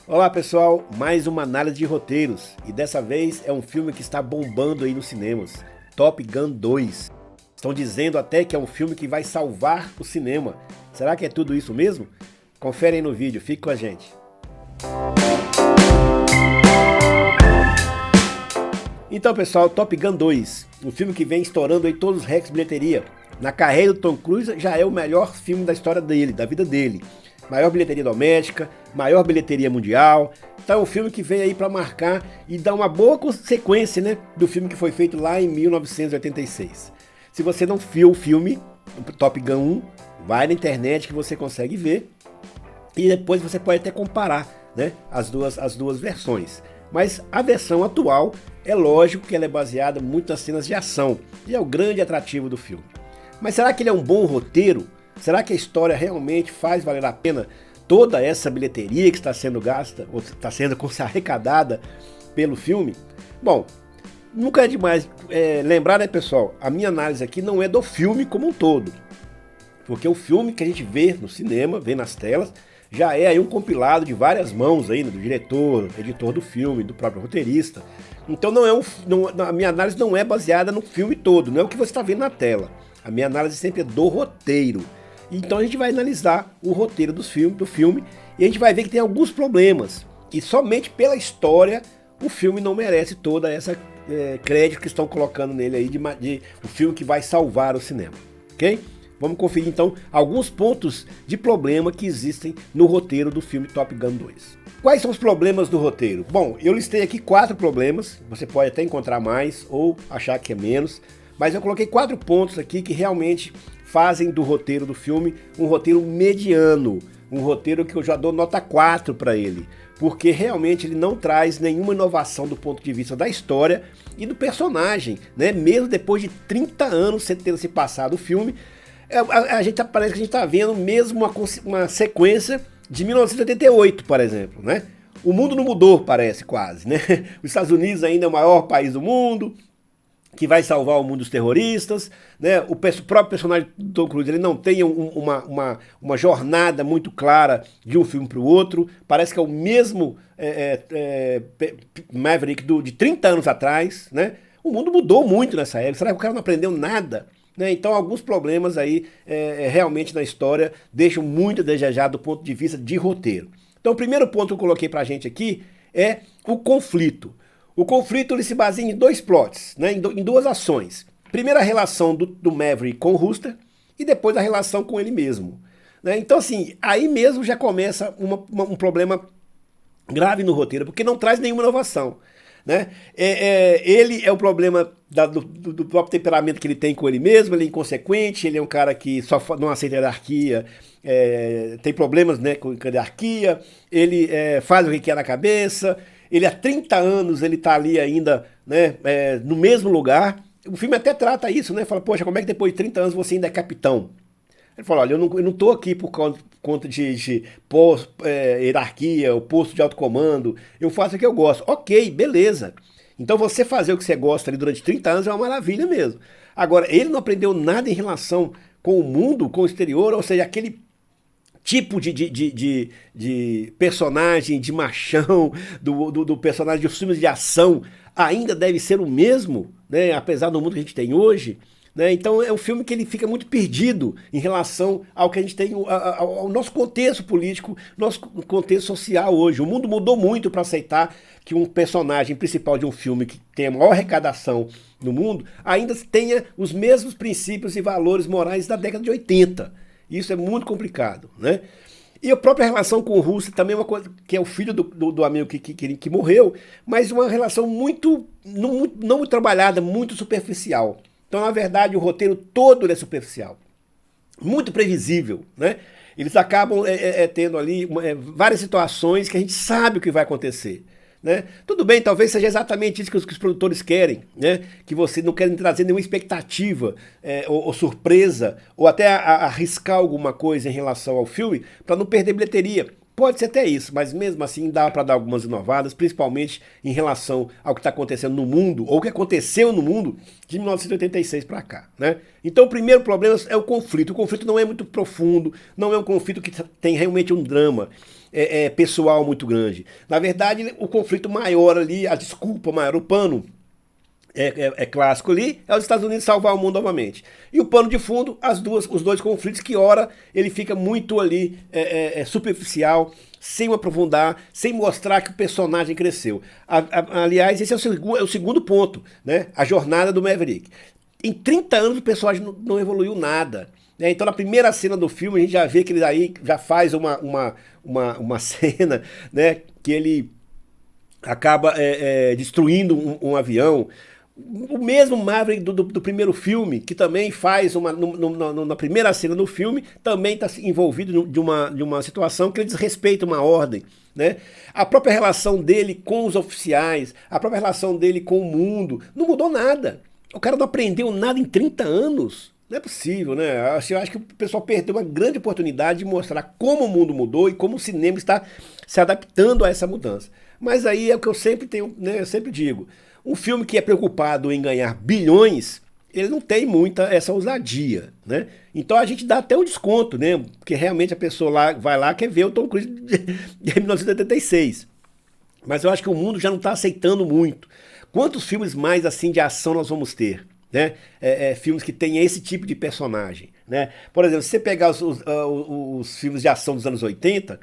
Olá pessoal, mais uma análise de roteiros e dessa vez é um filme que está bombando aí nos cinemas, Top Gun 2. Estão dizendo até que é um filme que vai salvar o cinema. Será que é tudo isso mesmo? Confere aí no vídeo, fique com a gente. Então pessoal, Top Gun 2, um filme que vem estourando aí todos os recordes de bilheteria. Na carreira do Tom Cruise já é o melhor filme da história dele, da vida dele. Maior bilheteria doméstica, maior bilheteria mundial. Então é um filme que vem aí para marcar e dar uma boa consequência, né, do filme que foi feito lá em 1986. Se você não viu o filme, Top Gun 1, vai na internet que você consegue ver. E depois você pode até comparar, né, as duas versões. Mas a versão atual, é lógico que ela é baseada muito nas cenas de ação. E é o grande atrativo do filme. Mas será que ele é um bom roteiro? Será que a história realmente faz valer a pena toda essa bilheteria que está sendo gasta, ou está sendo arrecadada pelo filme? Bom, nunca é demais lembrar, né pessoal, a minha análise aqui não é do filme como um todo. Porque o filme que a gente vê no cinema, vê nas telas, já é aí um compilado de várias mãos aí, né, do diretor, editor do filme, do próprio roteirista. Então a minha análise não é baseada no filme todo, não é o que você está vendo na tela. A minha análise sempre é do roteiro. Então a gente vai analisar o roteiro do filme e a gente vai ver que tem alguns problemas. E somente pela história o filme não merece toda essa crédito que estão colocando nele aí de o filme que vai salvar o cinema. Ok? Vamos conferir então alguns pontos de problema que existem no roteiro do filme Top Gun 2. Quais são os problemas do roteiro? Bom, eu listei aqui 4 problemas, você pode até encontrar mais ou achar que é menos, mas eu coloquei 4 pontos aqui que realmente fazem do roteiro do filme um roteiro mediano, um roteiro que eu já dou nota 4 para ele, porque realmente ele não traz nenhuma inovação do ponto de vista da história e do personagem, né? Mesmo depois de 30 anos tendo se passado o filme, parece que a gente está vendo mesmo uma sequência de 1988, por exemplo, né? O mundo não mudou, parece quase, né? Os Estados Unidos ainda é o maior país do mundo, que vai salvar o mundo dos terroristas, né? O próprio personagem do Tom Cruise ele não tem uma jornada muito clara de um filme para o outro, parece que é o mesmo Maverick de 30 anos atrás, né? O mundo mudou muito nessa época, será que o cara não aprendeu nada? Né? Então alguns problemas aí realmente na história deixam muito a desejar do ponto de vista de roteiro. Então o primeiro ponto que eu coloquei pra gente aqui é o conflito. O conflito ele se baseia em 2 plots, né, em 2 ações. Primeiro a relação do Maverick com o Rooster e depois a relação com ele mesmo. Né? Então assim, aí mesmo já começa um problema grave no roteiro, porque não traz nenhuma inovação. Né? Ele é o problema do próprio temperamento que ele tem com ele mesmo, ele é inconsequente, ele é um cara que só não aceita hierarquia, tem problemas, né, com hierarquia, ele faz o que quer na cabeça. Ele há 30 anos ele tá ali ainda, né, no mesmo lugar. O filme até trata isso, né? Fala, poxa, como é que depois de 30 anos você ainda é capitão? Ele fala, olha, eu não tô aqui por conta de hierarquia, o posto de alto comando. Eu faço o que eu gosto. Ok, beleza. Então você fazer o que você gosta ali durante 30 anos é uma maravilha mesmo. Agora, ele não aprendeu nada em relação com o mundo, com o exterior, ou seja, aquele tipo de personagem, de machão, do personagem de filmes de ação, ainda deve ser o mesmo, né, apesar do mundo que a gente tem hoje. Né? Então é um filme que ele fica muito perdido em relação ao que a gente tem, ao nosso contexto político, nosso contexto social hoje. O mundo mudou muito para aceitar que um personagem principal de um filme que tem a maior arrecadação no mundo ainda tenha os mesmos princípios e valores morais da década de 80. Isso é muito complicado, né? E a própria relação com o Russo também é uma coisa que é o filho do amigo que morreu, mas uma relação não muito trabalhada, muito superficial. Então, na verdade, o roteiro todo é superficial, muito previsível, né? Eles acabam tendo ali várias situações que a gente sabe o que vai acontecer. Né? Tudo bem, talvez seja exatamente isso que os produtores querem, né? Que você não querem trazer nenhuma expectativa ou surpresa, ou até arriscar alguma coisa em relação ao filme para não perder bilheteria. Pode ser até isso, mas mesmo assim dá para dar algumas inovadas, principalmente em relação ao que está acontecendo no mundo, ou o que aconteceu no mundo de 1986 para cá. Né? Então o primeiro problema é o conflito. O conflito não é muito profundo, não é um conflito que tem realmente um drama. pessoal muito grande. Na verdade, o conflito maior ali, a desculpa maior, o pano clássico ali, é os Estados Unidos salvar o mundo novamente. E o pano de fundo, os dois conflitos que ora ele fica muito ali superficial, sem aprofundar, sem mostrar que o personagem cresceu. Aliás, esse é o segundo ponto, né? A jornada do Maverick. Em 30 anos o personagem não evoluiu nada. Né? Então na primeira cena do filme a gente já vê que ele aí já faz uma cena, né, que ele acaba destruindo um avião. O mesmo Maverick do primeiro filme, que também faz na primeira cena do filme, também está envolvido de uma situação que ele desrespeita uma ordem. Né? A própria relação dele com os oficiais, a própria relação dele com o mundo, não mudou nada. O cara não aprendeu nada em 30 anos. Não é possível, né? Eu acho que o pessoal perdeu uma grande oportunidade de mostrar como o mundo mudou e como o cinema está se adaptando a essa mudança. Mas aí é o que eu sempre tenho, né? Eu sempre digo. Um filme que é preocupado em ganhar bilhões, ele não tem muita essa ousadia, né? Então a gente dá até um desconto, né? Porque realmente a pessoa vai lá quer ver o Tom Cruise de 1986. Mas eu acho que o mundo já não está aceitando muito. Quantos filmes mais assim de ação nós vamos ter? Né? Filmes que têm esse tipo de personagem. Né? Por exemplo, se você pegar os filmes de ação dos anos 80,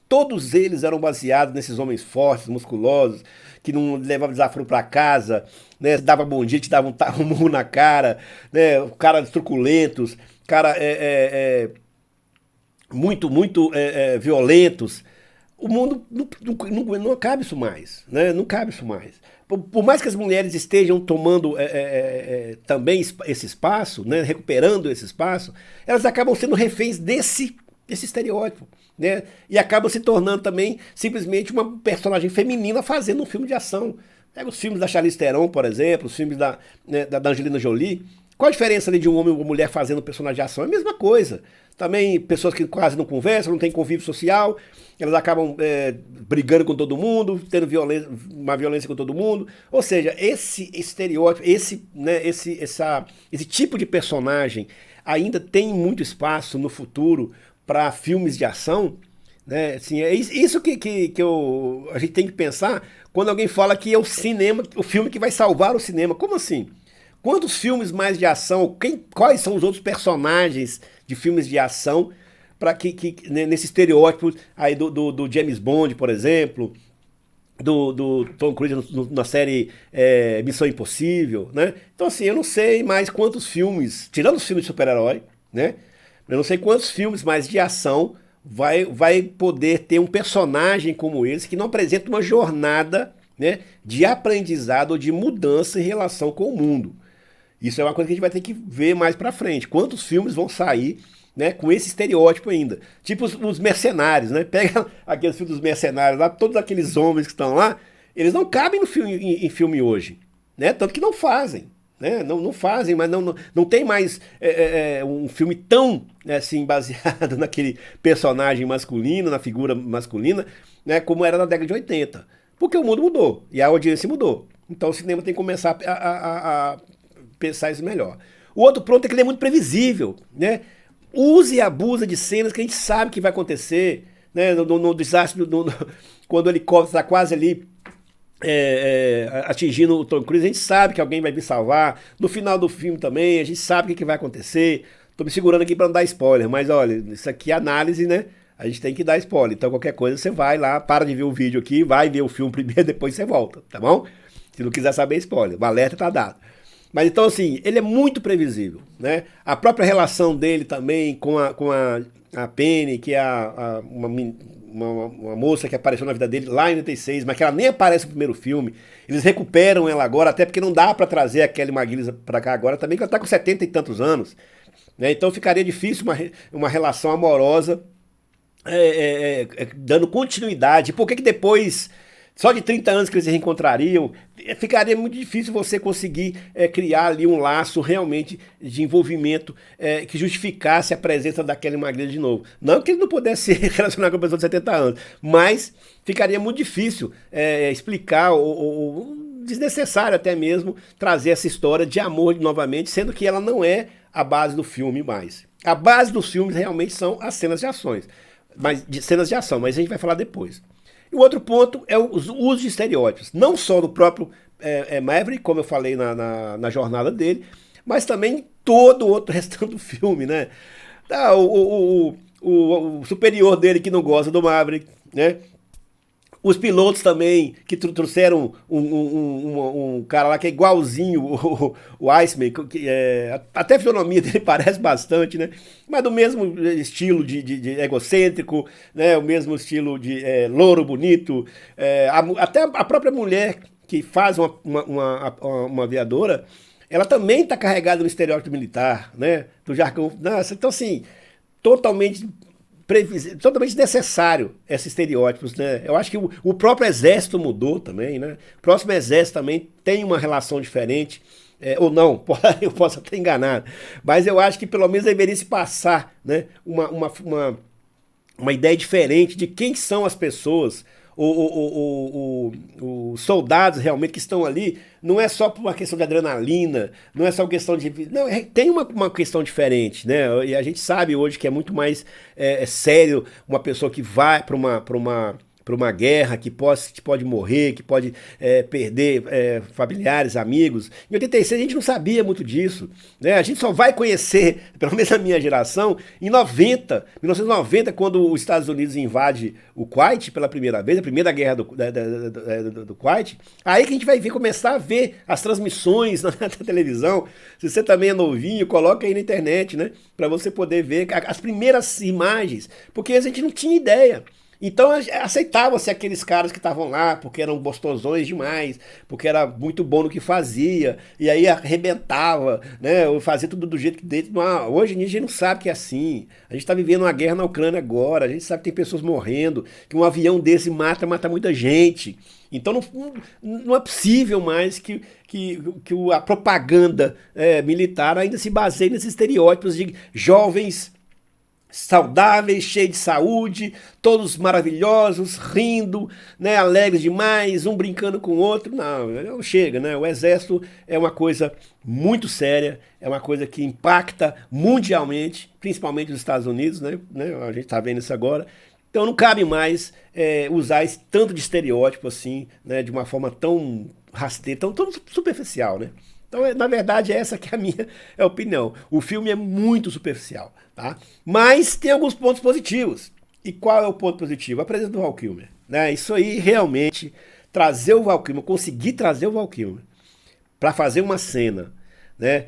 todos eles eram baseados nesses homens fortes, musculosos, que não levavam desaforo para casa, né? Dava bom dia, te dava um murro na cara, né? Caras truculentos, cara muito violentos. O mundo não cabe isso mais, né? Não cabe isso mais. Por mais que as mulheres estejam tomando também esse espaço, né? Recuperando esse espaço, elas acabam sendo reféns desse estereótipo. Né? E acaba se tornando também simplesmente uma personagem feminina fazendo um filme de ação. Pega os filmes da Charlize Theron, por exemplo, os filmes da Angelina Jolie. Qual a diferença ali de um homem ou uma mulher fazendo um personagem de ação? É a mesma coisa. Também pessoas que quase não conversam, não têm convívio social, elas acabam brigando com todo mundo, tendo uma violência com todo mundo. Ou seja, esse estereótipo, esse tipo de personagem ainda tem muito espaço no futuro para filmes de ação, né? Assim, é isso que a gente tem que pensar quando alguém fala que é o cinema, o filme que vai salvar o cinema. Como assim? Quantos filmes mais de ação, quais são os outros personagens de filmes de ação para nesse estereótipo aí do James Bond, por exemplo, do Tom Cruise na série Missão Impossível, né? Então assim, eu não sei mais quantos filmes, tirando os filmes de super-herói, né? Eu não sei quantos filmes mais de ação vai poder ter um personagem como esse que não apresenta uma jornada, né, de aprendizado ou de mudança em relação com o mundo. Isso é uma coisa que a gente vai ter que ver mais pra frente. Quantos filmes vão sair, né, com esse estereótipo ainda? Tipo os mercenários, né? Pega aqueles filmes dos mercenários lá, todos aqueles homens que estão lá, eles não cabem no filme, em filme hoje, né? Tanto que não fazem. Né? Não fazem, mas não tem mais um filme tão assim, baseado naquele personagem masculino, na figura masculina, né, como era na década de 80. Porque o mundo mudou e a audiência mudou. Então o cinema tem que começar a pensar isso melhor. O outro ponto é que ele é muito previsível. Né? Use e abusa de cenas que a gente sabe que vai acontecer. Né? No desastre, quando o helicóptero está quase ali atingindo o Tom Cruise, a gente sabe que alguém vai vir salvar. No final do filme também, a gente sabe o que vai acontecer. Tô me segurando aqui para não dar spoiler, mas olha, isso aqui é análise, né? A gente tem que dar spoiler. Então qualquer coisa você vai lá, para de ver o vídeo aqui, vai ver o filme primeiro, depois você volta, tá bom? Se não quiser saber spoiler, o alerta tá dado. Mas então assim, ele é muito previsível, né? A própria relação dele também com a Penny, que é uma moça que apareceu na vida dele lá em 86, mas que ela nem aparece no primeiro filme. Eles recuperam ela agora, até porque não dá pra trazer a Kelly McGillis pra cá agora também, que ela tá com 70 e tantos anos. Né? Então ficaria difícil uma relação amorosa dando continuidade. Por que depois, só de 30 anos que eles se reencontrariam, ficaria muito difícil você conseguir criar ali um laço realmente de envolvimento que justificasse a presença da Kelly McGillis de novo. Não que ele não pudesse se relacionar com uma pessoa de 70 anos, mas ficaria muito difícil explicar ou desnecessário até mesmo trazer essa história de amor novamente, sendo que ela não é a base do filme mais. A base dos filmes realmente são as cenas de ações. mas de cenas de ação, mas a gente vai falar depois. E o outro ponto é o uso de estereótipos, não só no próprio Maverick, como eu falei na jornada dele, mas também em todo o outro restante do filme, né? Tá, o superior dele que não gosta do Maverick, né? Os pilotos também, que trouxeram um cara lá que é igualzinho o Iceman, até a fisionomia dele parece bastante, né? Mas do mesmo estilo de egocêntrico, né? O mesmo estilo de louro bonito, até a própria mulher que faz uma aviadora, ela também está carregada no estereótipo militar, né? Do jargão. Nossa, então, assim, totalmente totalmente necessário esses estereótipos, né? Eu acho que o próprio exército mudou também, né? O próximo exército também tem uma relação diferente, ou não, eu posso até enganar, mas eu acho que pelo menos deveria se passar, né? Uma ideia diferente de quem são as pessoas, os soldados realmente que estão ali, não é só por uma questão de adrenalina, não é só uma questão de. Não, tem uma questão diferente, né? E a gente sabe hoje que é muito mais sério uma pessoa que vai para uma guerra, que pode morrer, que pode perder familiares, amigos. Em 86 a gente não sabia muito disso, né? A gente só vai conhecer, pelo menos a minha geração, em 1990, quando os Estados Unidos invade o Kuwait pela primeira vez, a primeira guerra do Kuwait, aí que a gente vai começar a ver as transmissões na televisão. Se você também é novinho, coloca aí na internet, né? Para você poder ver as primeiras imagens, porque a gente não tinha ideia. Então aceitavam-se aqueles caras que estavam lá porque eram gostosões demais, porque era muito bom no que fazia, e aí arrebentava, né? Ou fazia tudo do jeito que dentro. Hoje a gente não sabe que é assim. A gente está vivendo uma guerra na Ucrânia agora, a gente sabe que tem pessoas morrendo, que um avião desse mata muita gente. Então não é possível mais que a propaganda militar ainda se baseie nesses estereótipos de jovens saudáveis, cheios de saúde, todos maravilhosos, rindo, né, alegres demais, um brincando com o outro. Não chega, né? O exército é uma coisa muito séria, é uma coisa que impacta mundialmente, principalmente nos Estados Unidos, né? A gente está vendo isso agora. Então não cabe mais usar esse tanto de estereótipo assim, né, de uma forma tão rasteira, tão superficial, né? Então, na verdade, essa que é a minha opinião. O filme é muito superficial, tá? Mas tem alguns pontos positivos. E qual é o ponto positivo? A presença do Val Kilmer, né? Isso aí, realmente, trazer o Val Kilmer, conseguir trazer o Val Kilmer para fazer uma cena, né,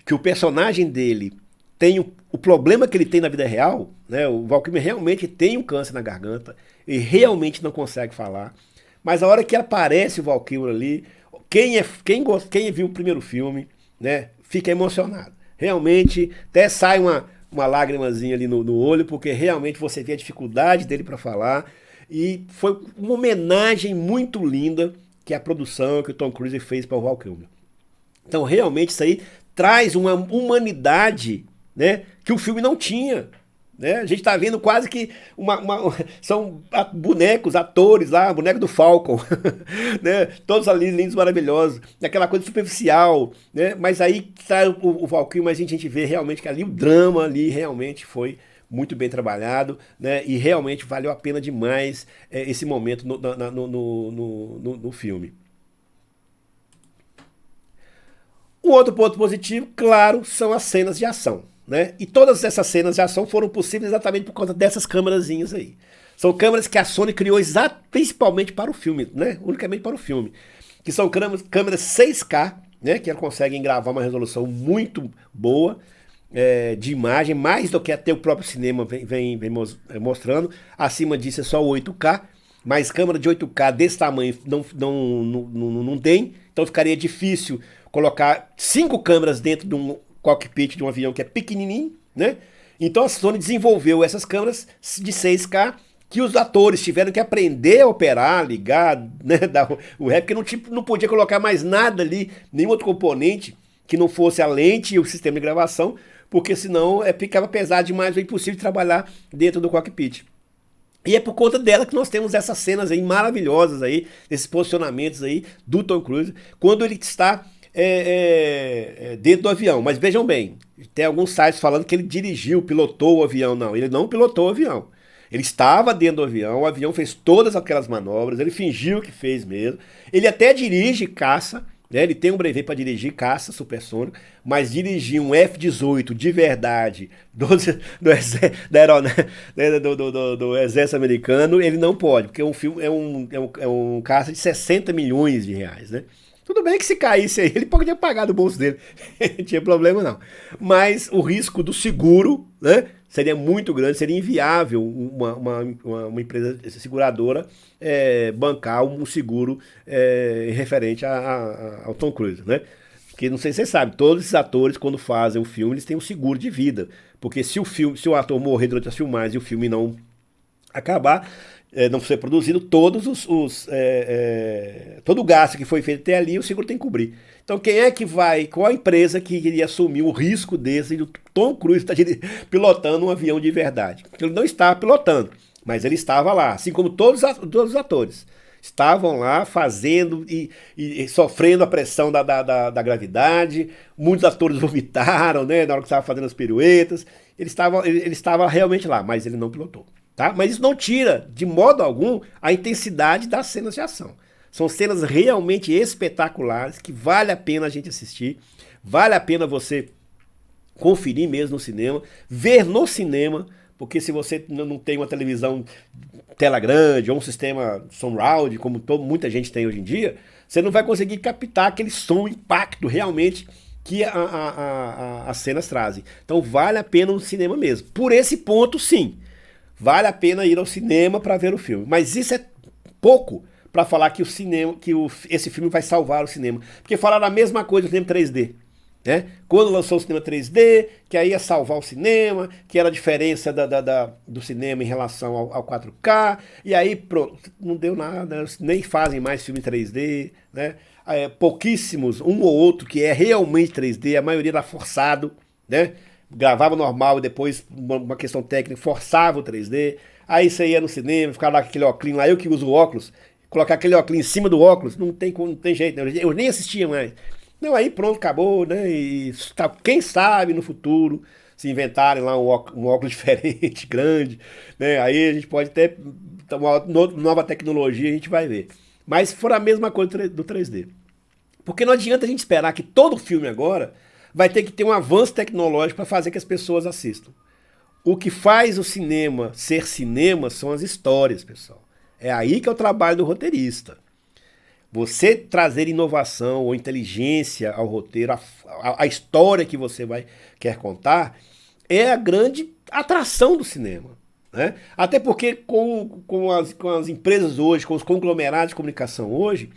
que o personagem dele tem o problema que ele tem na vida real, né? O Val Kilmer realmente tem um câncer na garganta e realmente não consegue falar. Mas a hora que aparece o Val Kilmer ali, quem viu o primeiro filme, né, fica emocionado. Realmente, até sai uma lágrimazinha ali no olho, porque realmente você vê a dificuldade dele para falar. E foi uma homenagem muito linda que a produção, que o Tom Cruise fez para o Val Kilmer. Então, realmente, isso aí traz uma humanidade, né, que o filme não tinha. Né? A gente está vendo quase que são bonecos, atores lá, boneco do Falcon, né? Todos ali lindos, maravilhosos, aquela coisa superficial, né? Mas aí tá o Valkyrie, mas a gente vê realmente que ali o drama ali realmente foi muito bem trabalhado, né? E realmente valeu a pena demais esse momento no filme. Um outro ponto positivo, claro, são as cenas de ação. Né? E todas essas cenas de ação foram possíveis exatamente por conta dessas câmerazinhas aí. São câmeras que a Sony criou principalmente para o filme, né? Unicamente para o filme. Que são câmeras 6K, né? Que conseguem gravar uma resolução muito boa de imagem, mais do que até o próprio cinema vem mostrando. Acima disso é só 8K, mas câmera de 8K desse tamanho não tem. Então ficaria difícil colocar 5 câmeras dentro de um cockpit de um avião que é pequenininho, né? Então a Sony desenvolveu essas câmeras de 6K que os atores tiveram que aprender a operar, ligar, né, dar o rec, porque não podia colocar mais nada ali, nenhum outro componente que não fosse a lente e o sistema de gravação, porque senão ficava pesado demais, é impossível trabalhar dentro do cockpit. E é por conta dela que nós temos essas cenas aí maravilhosas aí, esses posicionamentos aí do Tom Cruise, quando ele está dentro do avião. Mas vejam bem, tem alguns sites falando que ele dirigiu, pilotou o avião. Não, ele não pilotou o avião. Ele estava dentro do avião, o avião fez todas aquelas manobras, ele fingiu que fez mesmo. Ele até dirige caça, né? Ele tem um brevet para dirigir caça supersônico, mas dirigir um F-18 de verdade do exército americano, ele não pode, porque um filme é um caça de 60 milhões de reais, né? Tudo bem que se caísse aí, ele podia pagar do bolso dele, não tinha problema não. Mas o risco do seguro, né, seria muito grande, seria inviável uma empresa seguradora bancar um seguro referente ao Tom Cruise, né? Porque não sei se você sabe, todos esses atores, quando fazem um filme, eles têm um seguro de vida. Porque se o ator morrer durante as filmagens e o filme não acabar, não ser produzido, todo o gasto que foi feito até ali, o seguro tem que cobrir. Então quem é que vai, qual a empresa que iria assumir o risco desse do Tom Cruise estar pilotando um avião de verdade? Porque ele não estava pilotando, mas ele estava lá, assim como todos os atores. Estavam lá fazendo e sofrendo a pressão da gravidade, muitos atores vomitaram, né, na hora que estavam fazendo as piruetas, ele estava realmente lá, mas ele não pilotou. Tá? Mas isso não tira, de modo algum, a intensidade das cenas de ação. São cenas realmente espetaculares, que vale a pena a gente assistir, vale a pena você conferir mesmo no cinema, ver no cinema, porque se você não tem uma televisão tela grande ou um sistema surround, como muita gente tem hoje em dia, você não vai conseguir captar aquele som, impacto realmente que as cenas trazem. Então vale a pena o cinema mesmo. Por esse ponto, sim. Vale a pena ir ao cinema para ver o filme. Mas isso é pouco para falar que esse filme vai salvar o cinema. Porque falaram a mesma coisa do cinema 3D. Né? Quando lançou o cinema 3D, que aí ia salvar o cinema, que era a diferença do cinema em relação ao 4K. E aí pronto, não deu nada, nem fazem mais filme 3D. Né? Pouquíssimos, um ou outro que é realmente 3D, a maioria era forçado, né? Gravava normal e depois, uma questão técnica, forçava o 3D. Aí você ia no cinema, ficava lá com aquele óculos lá, eu que uso óculos, colocar aquele óculos em cima do óculos, não tem jeito, eu nem assistia mais. Não, aí pronto, acabou, né? E quem sabe no futuro, se inventarem lá um óculos diferente, grande, né? Aí a gente pode ter uma nova tecnologia, a gente vai ver. Mas for a mesma coisa do 3D. Porque não adianta a gente esperar que todo filme agora vai ter que ter um avanço tecnológico para fazer que as pessoas assistam. O que faz o cinema ser cinema são as histórias, pessoal. É aí que é o trabalho do roteirista. Você trazer inovação ou inteligência ao roteiro, a história que você quer contar, é a grande atração do cinema. Né? Até porque com as empresas hoje, com os conglomerados de comunicação hoje,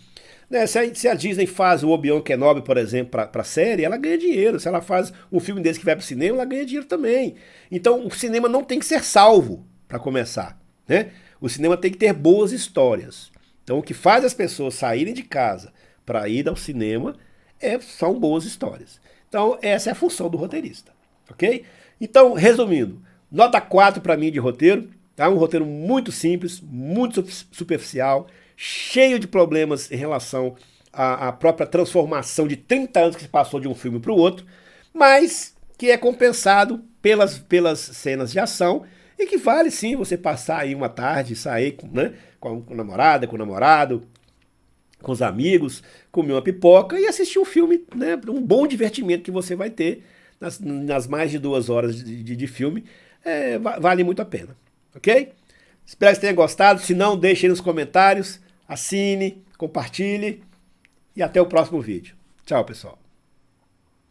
né, se a Disney faz o Obi-Wan Kenobi, por exemplo, para a série, ela ganha dinheiro. Se ela faz um filme desse que vai para o cinema, ela ganha dinheiro também. Então o cinema não tem que ser salvo, para começar. Né? O cinema tem que ter boas histórias. Então o que faz as pessoas saírem de casa para ir ao cinema são boas histórias. Então essa é a função do roteirista. Ok? Então, resumindo, nota 4 para mim de roteiro. Tá? Um roteiro muito simples, muito superficial, cheio de problemas em relação à própria transformação de 30 anos que se passou de um filme para o outro, mas que é compensado pelas cenas de ação e que vale sim você passar aí uma tarde, sair né, com a namorada, com o namorado, com os amigos, comer uma pipoca e assistir um filme, né, um bom divertimento que você vai ter nas mais de 2 horas de filme, vale muito a pena, ok? Espero que você tenha gostado, se não, deixe aí nos comentários, assine, compartilhe e até o próximo vídeo. Tchau, pessoal.